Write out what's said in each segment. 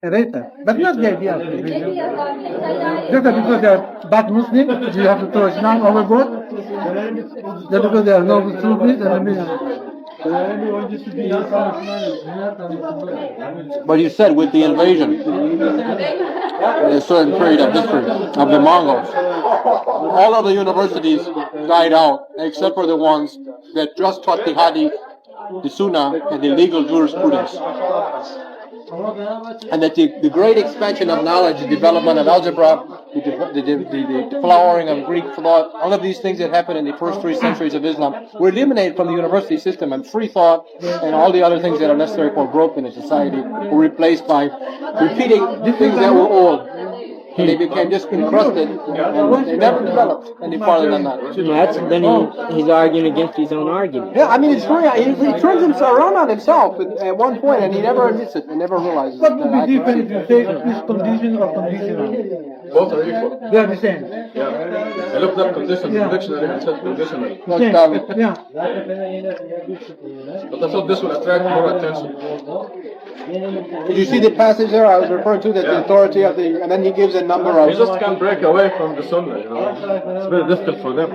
a racer, but not the idea of religion. Just that because they are bad Muslims, you have to throw Islam overboard. Just because they are no Sufis, But you said with the invasion, in a certain period of history of the Mongols, all of the universities died out except for the ones that just taught the Hadith, the Sunnah, and the legal jurisprudence. And that the great expansion of knowledge, the development of algebra, the flowering of Greek thought, all of these things that happened in the first 3 centuries of Islam were eliminated from the university system, and free thought and all the other things that are necessary for growth in a society were replaced by repeating things that were old. And they became just encrusted, and they never developed any farther than that. He's arguing against his own argument. Yeah, I mean, it's very, he turns himself around on himself at one point, and he never admits it, and never realizes what it. would be different if you say is conditional or conditional? Both are equal. They are the same. Yeah. I looked up condition in the dictionary and said conditional. Yeah. But I thought this would attract more attention. Did you see the passage there I was referring to, that the authority of the, and then he gives a number of... We just can't break away from the Sunnah, you know. It's very difficult for them.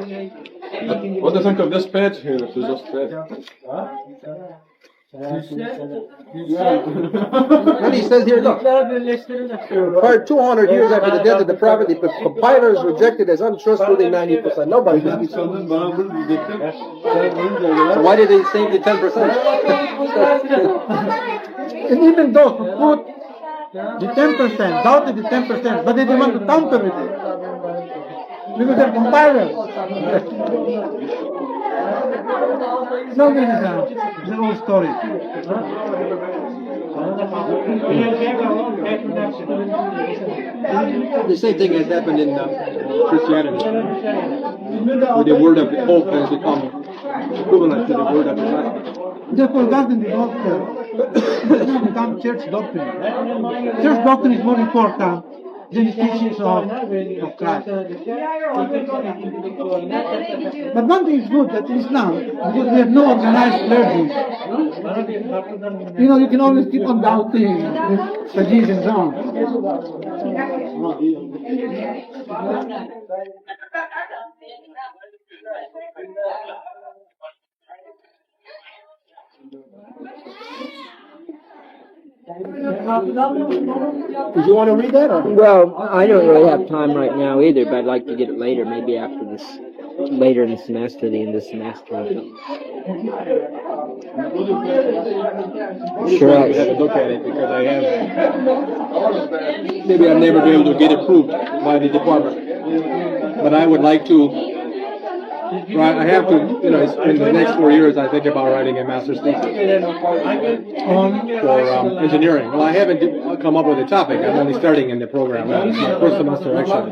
But what do you think of this page here, if you just read? Then he says here, look, for 200 years after the death of the Prophet, the compilers rejected as untrustworthy 90%. Nobody did. So why did they save the 10%? And even those who put the 10%, doubted the 10%, but they didn't want to counter with it. Because they're compilers. No, this is the old story. The same thing has happened in Christianity, where the word of the Pope has become equivalent to the word of the gospel. They've forgotten the gospel. It's not become church doctrine. Church doctrine is more important than the teachings of Christ. But one thing is good that Islam, because we have no organized clergy. You know, you can always keep on doubting the Sajid and so on. Did you want to read that? Or? Well, I don't really have time right now either, but I'd like to get it later, maybe after this, later in the semester, the end of the semester or something. Sure, I have to look at it because I have. Maybe I'll never be able to get approved by the department. But I would like to. I have to, you know, in the next 4 years, I think about writing a master's thesis for engineering. Well, I haven't come up with a topic. I'm only starting in the program. It's my first semester, actually.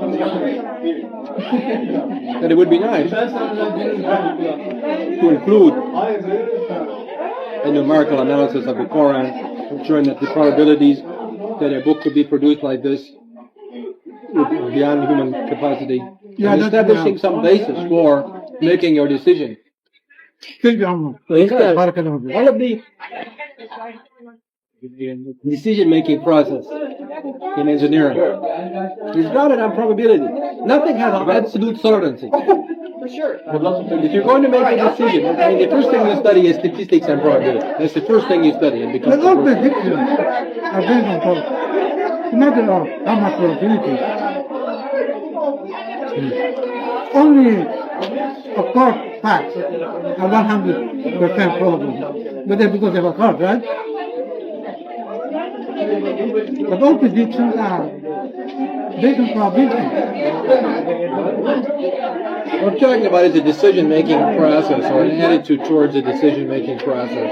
And it would be nice to include a numerical analysis of the Quran, showing that the probabilities that a book could be produced like this would be beyond human capacity, and establishing some basis for making your decision. Well, he's got All of the decision-making process in engineering is grounded on probability. Nothing has absolute certainty. If you're going to make a decision, I mean, the first thing you study is statistics and probability. That's the first thing you study, and But all predictions are based on probability. It's a matter of how much probability. Only, of course, facts are 100% probable. But that's because they were hard, right? But all predictions are based on probability. What I'm talking about is a decision-making process, or an attitude towards a decision-making process.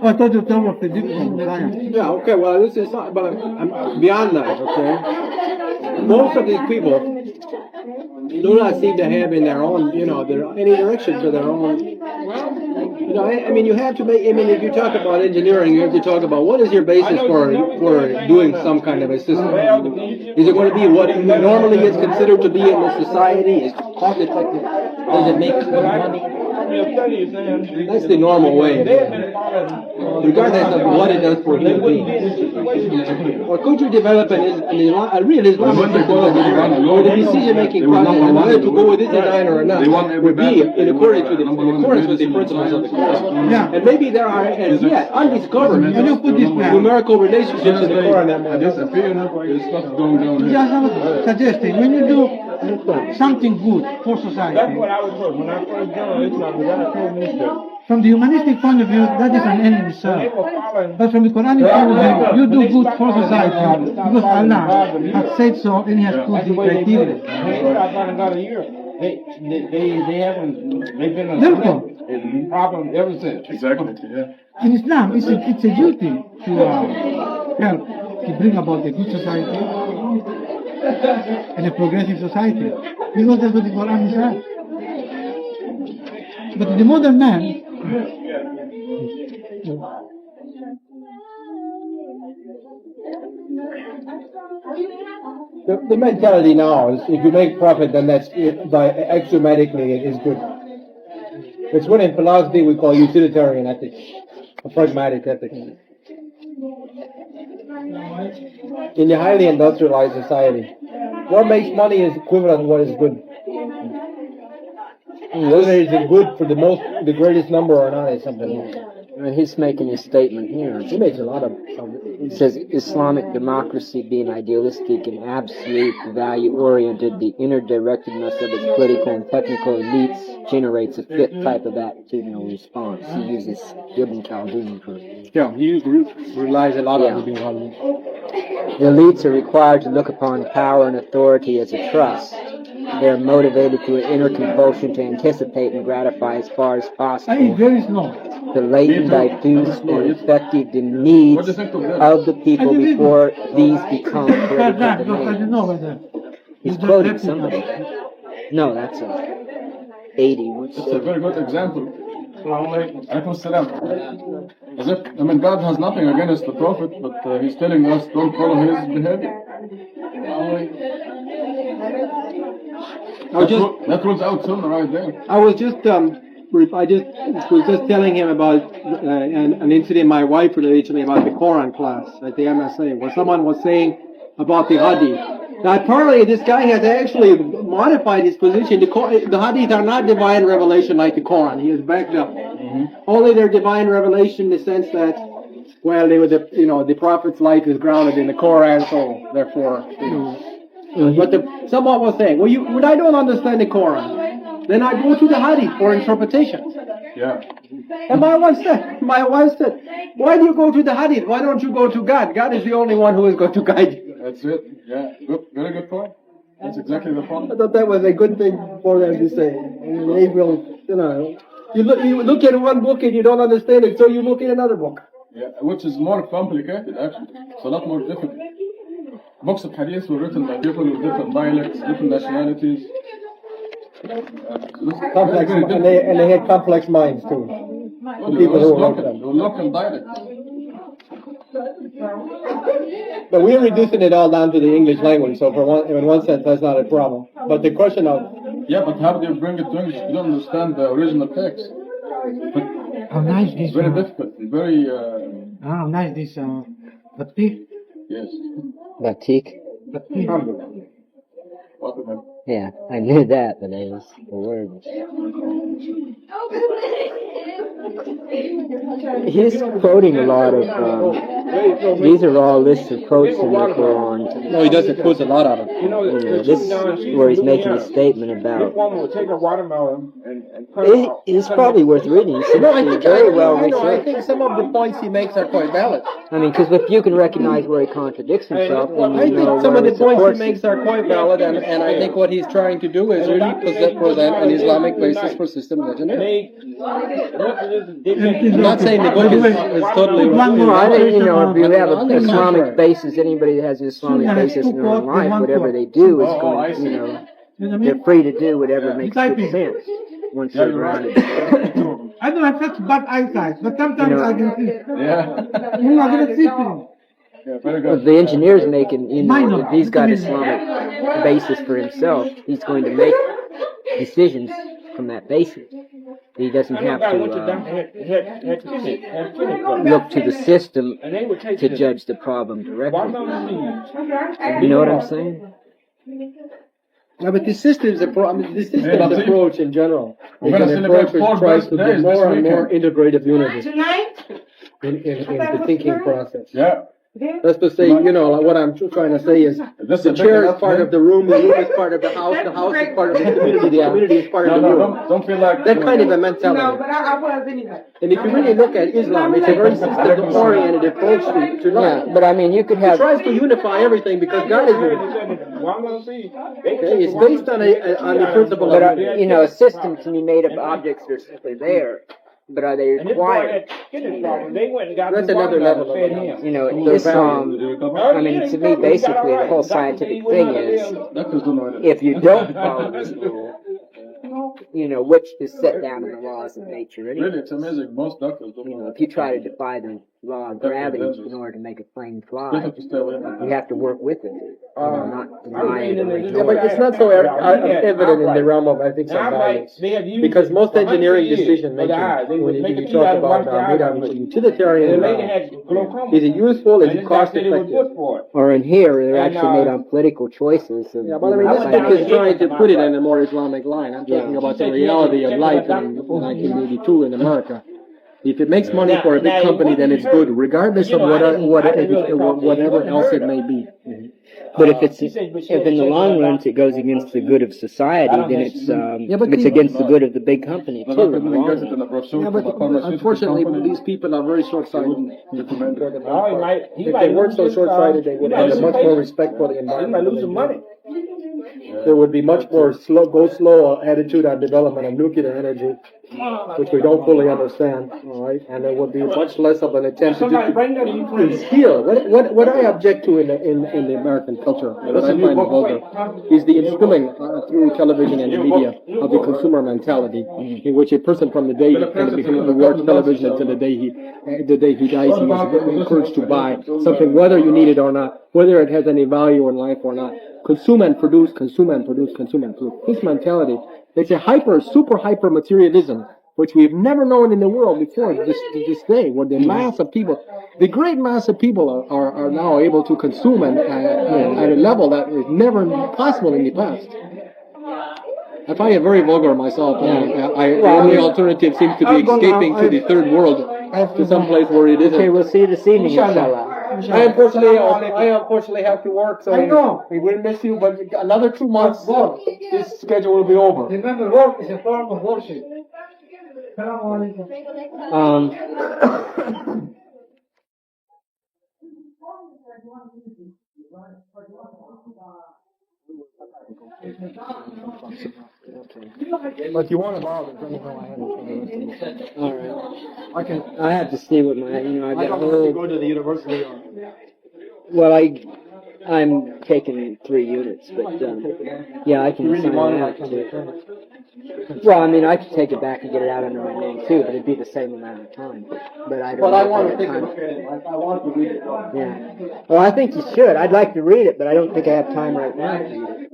I thought you were talking about predictions. Yeah, okay, well, this is not, but I'm beyond that, okay? Most of these people do not seem to have in their own, you know, any direction to their own. You know, I mean, you have to make, I mean, if you talk about engineering, you have to talk about what is your basis for doing some kind of a system. Is it going to be what normally is considered to be in the society? Is it cost effective? Does it make money? That's the normal way. Regardless of what it does for human beings. Or could you develop a real Islamic system where the decision-making process and whether to go with this design or not would be in accordance with the principles of the Quran? Yeah. And maybe there are, as yet, undiscovered When you put this now, numerical relationships in the Quran. just have a suggestion. When you do something good for society, from the humanistic point of view, that is an end in itself. But from the Quranic point of view, you do good for society because Allah has said so and He has put the criteria. They've been a problem ever since. Exactly. Yeah. In Islam, it's a duty to help to bring about a good society and a progressive society. Because that's what the Quran says. But the modern man, The mentality now is if you make profit, then that's it, by axiomatically it is good. It's what in philosophy we call utilitarian ethics, or pragmatic ethics. In the highly industrialized society, what makes money is equivalent to what is good. Whether it is good for the greatest number or not is something else. He's making a statement here. He makes a lot of It says Islamic democracy being idealistic and absolute value-oriented, the inner directedness of its political and technical elites generates a fit type of attitudinal response. He uses Ibn Khaldun for yeah. He relies a lot on Yeah. Ibn Khaldun. The elites are required to look upon power and authority as a trust. They are motivated through an inner compulsion to anticipate and gratify as far as I eat possible very slow. the latent, diffuse, and effective needs of the people before these become political Because I demands. don't know whether He's quoting somebody. No, that's a 80. It's a very good example. Alaikum salam. As if, God has nothing against the Prophet, but he's telling us don't follow his behavior. That rules out Sunnah right there. I was just telling him about an incident my wife related to me about the Quran class at the MSA, where someone was saying about the Hadith. Now, apparently, this guy has actually modified his position. The Hadith are not divine revelation like the Quran. He has backed up. Only they're divine revelation in the sense that, well, they were the Prophet's life is grounded in the Quran, so therefore, But someone was saying, well, when I don't understand the Quran, then I go to the Hadith for interpretation. Yeah. And my wife said, why do you go to the Hadith? Why don't you go to God? God is the only one who is going to guide you. That's it. Yeah. Good. Very good point. That's exactly the point. I thought that was a good thing for them to say. And they will, you look at one book and you don't understand it, so you look at another book. Yeah, which is more complicated actually. It's a lot more difficult. Books of hadith were written by people with different dialects, different nationalities. Complex, and they had complex minds too. People who wrote them. Local dialects. But we're reducing it all down to the English language, so in one sense that's not a problem. But the question of Yeah, but how do you bring it to English? You don't understand the original text. But How nice this it's very difficult. Very how nice this batik. yes. Batik. What Yeah, I knew that, but it was the word. He's quoting a lot of, these are all lists of quotes from the Quran. no, he doesn't quote a lot of it. This is where he's making a statement about. Woman will take a watermelon and cut it out. It's probably worth reading. It's very well I researched. think some of the points he makes are quite valid. I mean, because if you can recognize where he contradicts himself, then I you know think some where of the he points he supports makes it. are quite valid, and I think what he's trying to do is really present an Islamic basis for system engineering. I'm not saying the book is totally One wrong. more. I think, if you have On an the Islamic contrary. basis, anybody that has an Islamic basis in their own life, whatever they do is going to, You know what I they're mean? free to do whatever makes good Typing. sense once Yeah, they're you're right. grounded. I don't have such bad eyesight, but sometimes I can see. Yeah. I can see things. Yeah, very Well, good. the engineer's making, Minor. if he's got Islamic basis for himself, he's going to make decisions from that basis. He doesn't I know have a guy went to to doctor had kidney look to the system and they would take to judge the problem directly. watermelon seeds. You know what I'm saying? Yeah, but the system's the system's Yeah, approach in general We're is gonna an celebrate approach which 4 tries to birthdays get more this and more weekend. integrative unity Tonight? in the thinking process. Yeah. That's to say, you know, like what I'm trying to say is This the is chair is enough, part man. of the room is part of the house is part of the community is part of No, the no, room. don't feel like That kind of a No, mentality. but I was anyway. And if you really look at Islam, it's a very system-oriented approach to life. Yeah, but I mean, you could It have. tries to unify everything because God is unified. Watermelon seeds. Okay? It's based on the principle But of unity. you know, a system can be made of objects that are simply there, but are they And this boy required? had kidney problem. They went and got That's him another watermelon, level of fed analysis. him. You know, The Islam. I mean, to me, basically, the whole scientific thing is Doctors don't know it. if you don't follow this rule, you know, which is set down in the laws of nature Really, anyway. it's amazing. Most doctors don't You know know, that. if you try to defy the law of gravity in order to make a plane fly, You have to stay away from you that. have to work with it. You know, not deny it or Yeah, ignore but it. it's not so evident in the realm of ethics and values. Because most engineering decision making, when you talk about utilitarian, is it useful, is it cost effective? Or in here, they're actually made on political choices. Of, Yeah, but I mean, this book is trying to put it in a more Islamic line. I'm talking about the reality of life in 1982 in America. If it makes money for a big company, then it's good, regardless of whatever else it may be. But if in the long run it goes against the good of society, then it's against the good of the big company too. In the long run. Yeah, but unfortunately, these people are very short-sighted. If they weren't so short-sighted, they would have a much more respect for the environment. lose some money. There would be much more go slow attitude on development of nuclear energy, which we don't fully understand, all right? And there would be much less of an attempt to instill. What I object to in the American culture, what I find vulgar, is the instilling through television and the media of the consumer mentality, in which a person from the day he watches television until the day he dies, he is encouraged to buy something, whether you need it or not, whether it has any value in life or not. Consume and produce, consume and produce, consume and produce. This mentality, it's a super hyper materialism, which we've never known in the world before to this day, where the mass of people, the great mass of people are now able to consume at a level that was never possible in the past. I find it very vulgar myself. The only alternative seems to be escaping to the third world, to some place where it isn't. Okay, we'll see you this evening, inshallah. I unfortunately have to work, so we will miss you, but another 2 months, this schedule will be over. Remember, work is a form of worship. But you want to borrow it, let me know ahead of time. All right. I have to see what my, I've got Go to the university or... Well, I'm taking 3 units, but yeah, I can sign out too. Well, I mean, I could take it back and get it out under my name too, but it'd be the same amount of time. But I don't. But I want to have take a time. look at it. I want to read it. Yeah. Well, I think you should. I'd like to read it, but I don't think I have time right now to read it.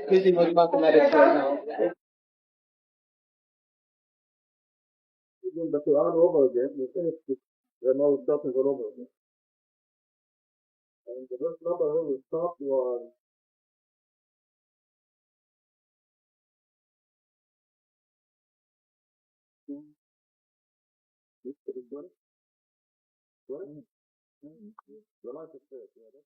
Busy with mathematics right now. The Quran over again, we finished the no stuff is all over again. And the first number who we stopped was the life of faith, yeah.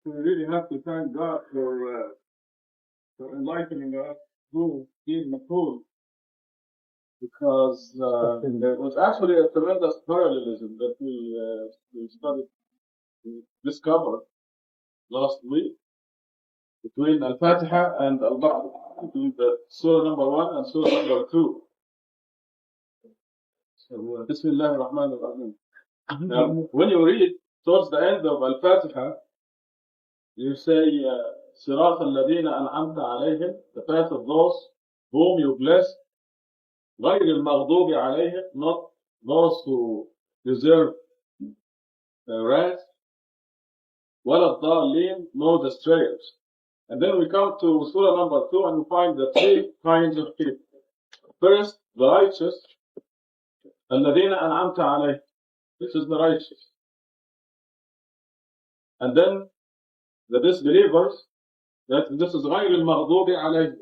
We really have to thank God for enlightening us through King Makul, because there was actually a tremendous parallelism that we discovered last week between Al-Fatiha and Al-Baqarah, between the Surah number 1 and Surah number 2. So, Bismillah ar-Rahman ar-Rahim. Now, when you read towards the end of Al-Fatiha, you say, Sirat al-Ladina an'amta alayhim, the path of those whom you bless. غير المغضوب عليهم, not those who deserve wrath, ولا الضالين, nor the strayers. And then we come to Surah number 2 and we find the three kinds of people. First, the righteous, الذين أنعمت عليهم. This is the righteous. And then the disbelievers, this is غير المغضوب عليهم,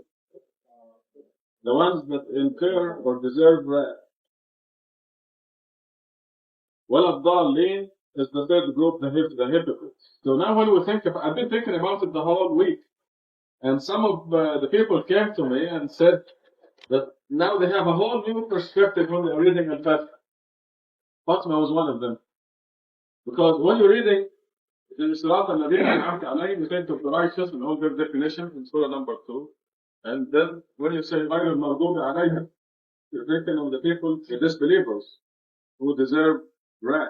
the ones that incur or deserve wrath. ولا الضالين is the third group, the hypocrites. So now when we think of, I've been thinking about it the whole week, and some of the people came to me and said that now they have a whole new perspective when they're reading Al-Fatiha. Fatima was one of them. Because when you're reading Sirat al-Ladin al-Amti alayhim, you think of the righteous and all their definitions in Surah number 2. And then when you say غير المغضوب عليهم, you're thinking of the people, the disbelievers, who deserve wrath.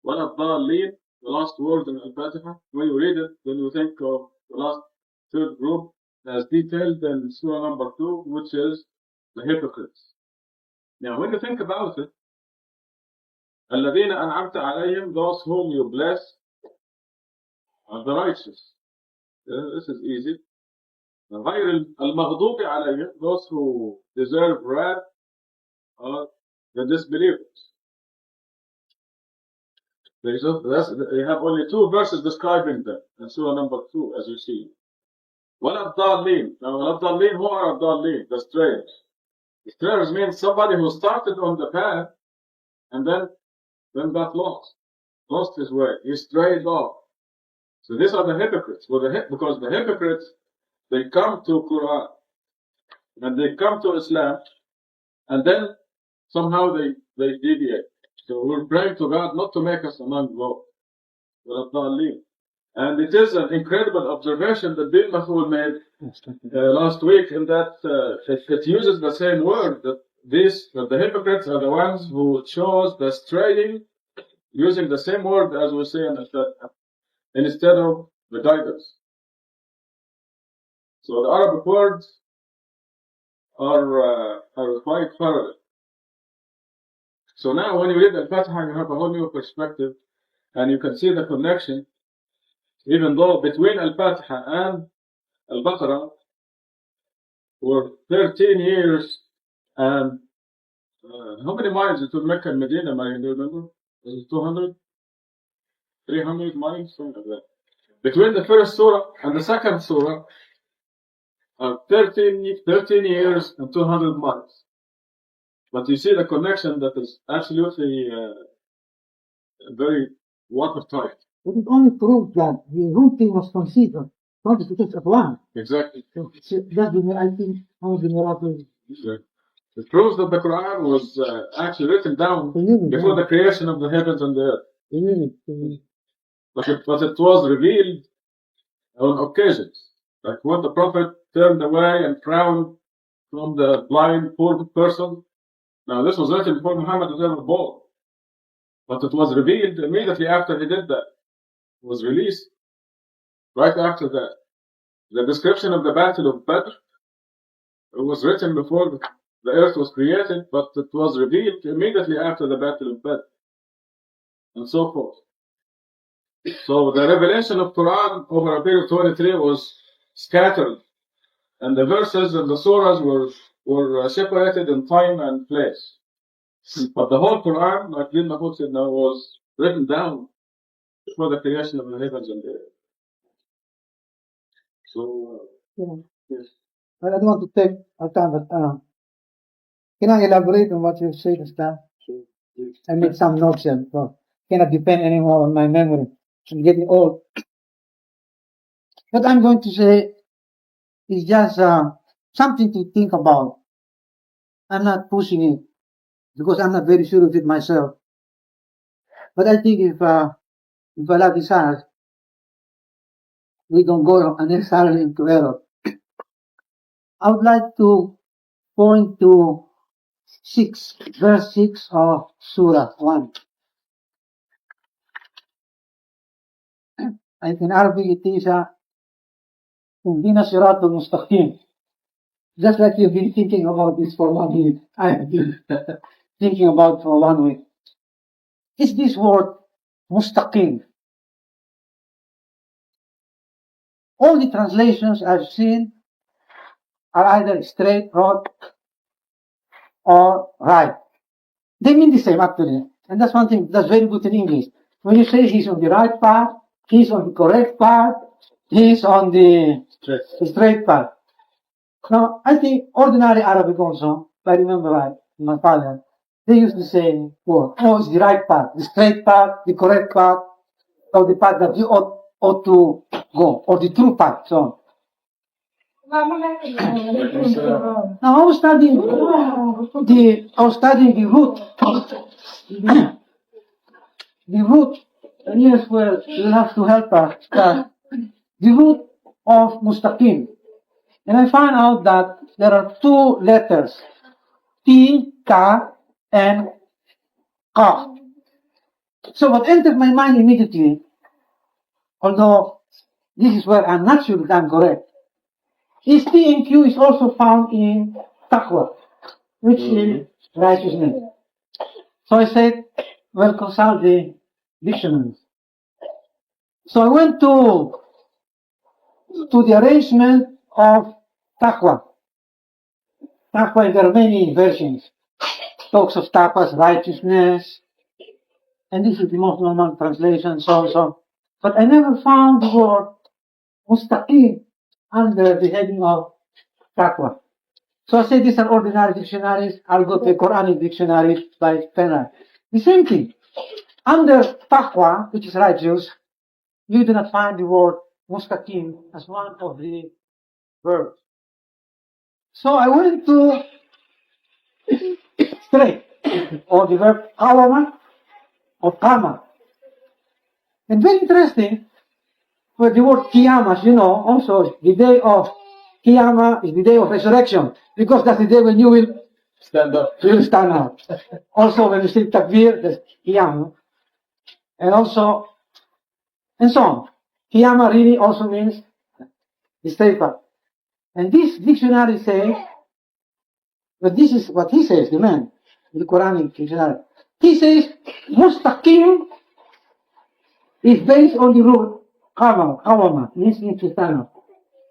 ولا الضالين, the last word in Al-Fatiha, when you read it, then you think of the last third group as detailed in Surah number 2, which is the hypocrites. Now, when you think about it, الذين أنعمت عليهم, those whom you bless, are the righteous. This is easy. غير المغضوب عليهم, those who deserve wrath, are the disbelievers. They have only 2 verses describing them in Surah number 2, as you see. ولا الضالين. Now, ولا الضالين, who are الضالين? The strayers. The strayers means somebody who started on the path and then got lost his way. He strayed off. So these are the hypocrites. Because the hypocrites, they come to Quran and they come to Islam, and then somehow they deviate. So we're praying to God not to make us among those. And it is an incredible observation that Bin Mahmoud made last week, in that it uses the same word, that the hypocrites are the ones who chose the straying, using the same word as we say instead of the guidance. So the Arabic words are quite parallel. So now when you read Al-Fatiha, you have a whole new perspective, and you can see the connection, even though between Al-Fatiha and Al-Baqarah were 13 years and how many miles between Mecca and Medina, Marian, do you remember? Was it 200? 300 miles? Something like that. Between the first surah and the second surah are 13 years and 200 miles. But you see the connection that is absolutely very watertight. But it only proves that the whole thing was considered, not because of one. Exactly. So that's I think one of the miracles. Sure. It proves that the Quran was actually written down before the creation of the heavens and the earth. But it was revealed on occasions. Like when the Prophet turned away and frowned from the blind, poor person. Now this was written before Muhammad was ever born. But it was revealed immediately after he did that. It was released right after that. The description of the Battle of Badr, it was written before the earth was created, but it was revealed immediately after the Battle of Badr. And so forth. So the revelation of Quran over a period of 23 was scattered, and the verses and the surahs were separated in time and place. But the whole Quran, like Bin Mahmoud said now, was written down before the creation of the heavens and the earth. So, yes. I don't want to take our time, but can I elaborate on what you said just now? I made some notes here, so cannot depend anymore on my memory. I'm getting old. What I'm going to say is just something to think about. I'm not pushing it because I'm not very sure of it myself. But I think if Allah desires, we don't go unnecessarily into error. I would like to point to verse 6 of Surah 1. In Arabic it is اهدنا الصراط المستقيم. just like you've been thinking about this for 1 minute, I have been thinking about for 1 week. Is this word mustaqim? All the translations I've seen are either straight, road, or right. They mean the same actually. And that's one thing that's very good in English. When you say he's on the right path, he's on the correct path, he's on the straight path. Now, I think ordinary Arabic also, if I remember right, my father, they used to say, well, oh, it's the right path, the straight path, the correct path, or the path that you ought to go, or the true path, so on. Now, I was studying the root. The root, and yes, well, you'll have to help us. The root of mustaqim. And I found out that there are 2 letters, T, Ka, and Ka. So what entered my mind immediately, although this is where I'm not sure that I'm correct, is T and Q is also found in taqwa, which is righteousness. So I said, well, consult the dictionaries. So I went to the arrangement of taqwa. Taqwa, there are many versions. Talks of taqwa as righteousness, and this is the most normal translation, so and so. But I never found the word mustaqim under the heading of taqwa. So I say these are ordinary dictionaries. I'll go to a Quranic dictionary by Penrite. The same thing. Under taqwa, which is righteous, you do not find the word mustaqim as one of the verbs. So I went to straight, or the verb qawama or qama. And very interesting, for the word qiyamah, you know, also the day of qiyamah is the day of resurrection, because that's the day when you will Stand up. you will stand up. Also, when you say takbir, that's qiyamah. And also, and so on. Qiyamah really also means istighfar. And this dictionary says, but this is what he says, the man, the Quranic dictionary. He says, mustaqim is based on the root qawama, means to stand up.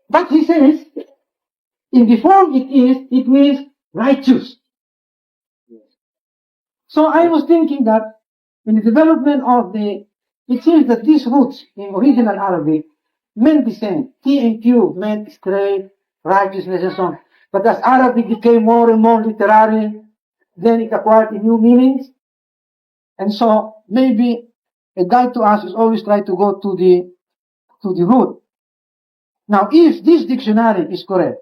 But he says, in the form it means righteous. So I was thinking that in the development of it seems that these roots in original Arabic meant the same. T and Q meant straight, righteousness, and so on. But as Arabic became more and more literary, then it acquired new meanings. And so maybe a guide to us is always try to go to the root. Now, if this dictionary is correct,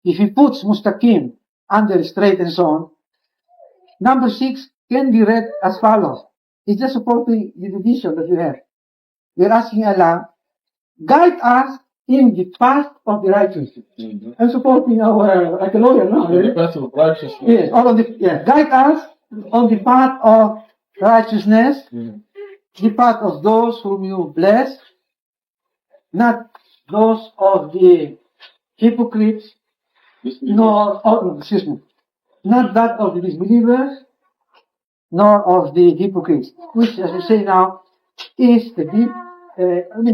if he puts mustaqim under straight and so on, number 6 can be read as follows. It's just supporting the division that we have. We're asking Allah, guide us in the path of the righteous. Mm-hmm. I'm supporting our, like a lawyer now. The path of righteousness. Yes, guide us on the path of righteousness, the path of those whom you bless, not those of the hypocrites, not that of the disbelievers, nor of the hypocrites, which, as we say now, is the deep,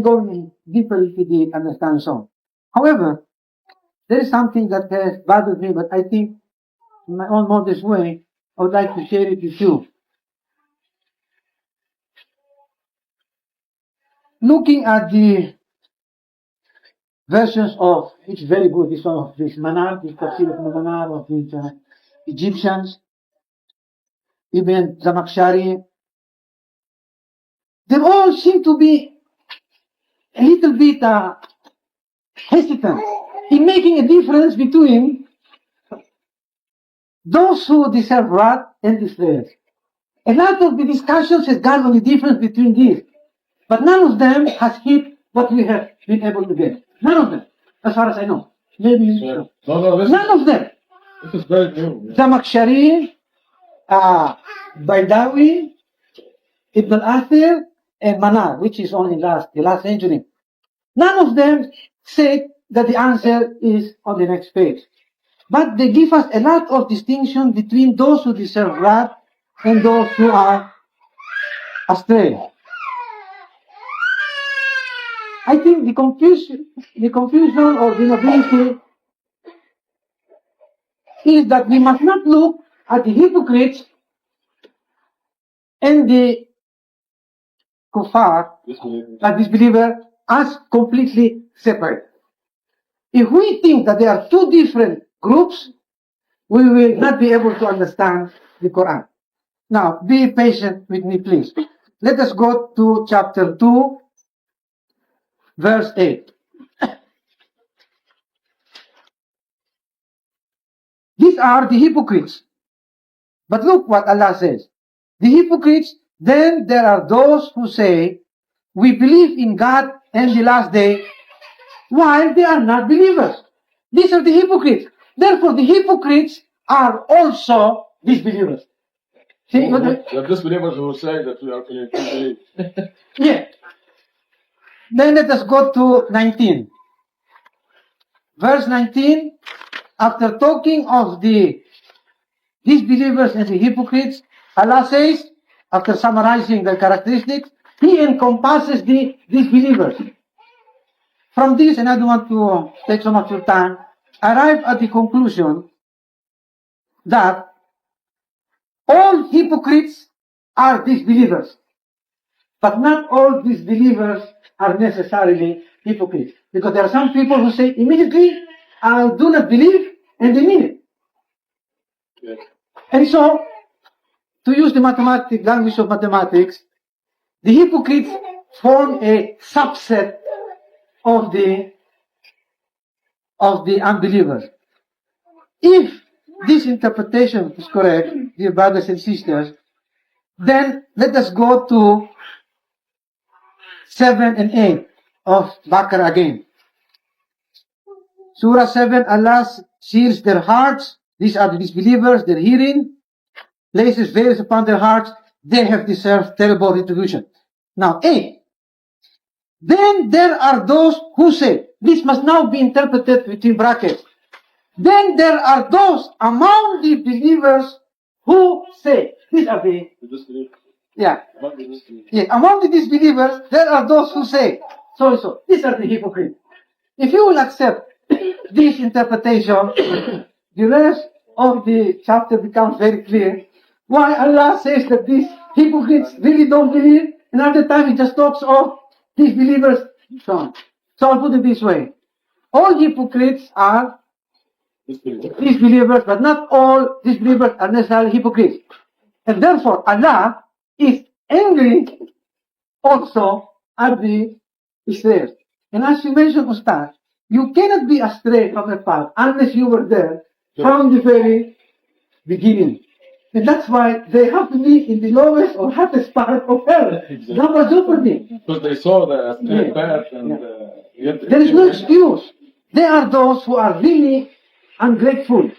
going deeper into the understanding song. However, there is something that has bothered me, but I think in my own modest way, I would like to share it with you. Looking at the versions of, it's very good, this one of this Manar, the Tafsir of Manar of the Egyptians, Ibn Zamakhshari, they all seem to be a little bit hesitant in making a difference between those who deserve wrath and the slaves. A lot of the discussions has gone on the difference between these, but none of them has hit what we have been able to get. None of them, as far as I know. Maybe none of them. This is very new. Zamakhshari, Baidawi, Ibn al-Athir, and Manar, which is only the last century. None of them say that the answer is on the next page. But they give us a lot of distinction between those who deserve wrath and those who are astray. I think the confusion or the inability is that we must not look at the hypocrites and the kuffar, like disbeliever, as completely separate. If we think that they are two different groups, we will not be able to understand the Quran. Now, be patient with me, please. Let us go to chapter 2, verse 8. These are the hypocrites. But look what Allah says. The hypocrites, then there are those who say, we believe in God and the last day, while they are not believers. These are the hypocrites. Therefore, the hypocrites are also disbelievers. See, The disbelievers who say that we are believe. yeah. Then let us go to 19. Verse 19, after talking of the disbelievers and the hypocrites, Allah says, after summarizing the characteristics, He encompasses the disbelievers. From this, and I don't want to take so much of your time, arrive at the conclusion that all hypocrites are disbelievers. But not all disbelievers are necessarily hypocrites. Because there are some people who say immediately, I do not believe, and they mean it. Yes. And so, to use the language of mathematics, the hypocrites form a subset of the unbelievers. If this interpretation is correct, dear brothers and sisters, then let us go to 7 and 8 of Baqarah again. Surah 7, Allah seals their hearts. These are the disbelievers, their hearing, places veils upon their hearts. They have deserved terrible retribution. Now, 8. Then there are those who say, this must now be interpreted between brackets. Then there are those among the believers who say, these are the, yeah, among the disbelievers, there are those who say, so, these are the hypocrites. If you will accept this interpretation, the rest of the chapter becomes very clear. Why Allah says that these hypocrites really don't believe, and at the time He just talks of disbelievers. So I'll put it this way. All hypocrites are disbelievers, but not all disbelievers are necessarily hypocrites. And therefore Allah is angry also at the Israel. And as you mentioned, Ustaz, you cannot be astray from a path unless you were there from the very beginning. And that's why they have to be in the lowest or hottest part of hell. Number jeopardy. Because they saw the straight path and There is no excuse. They are those who are really ungrateful.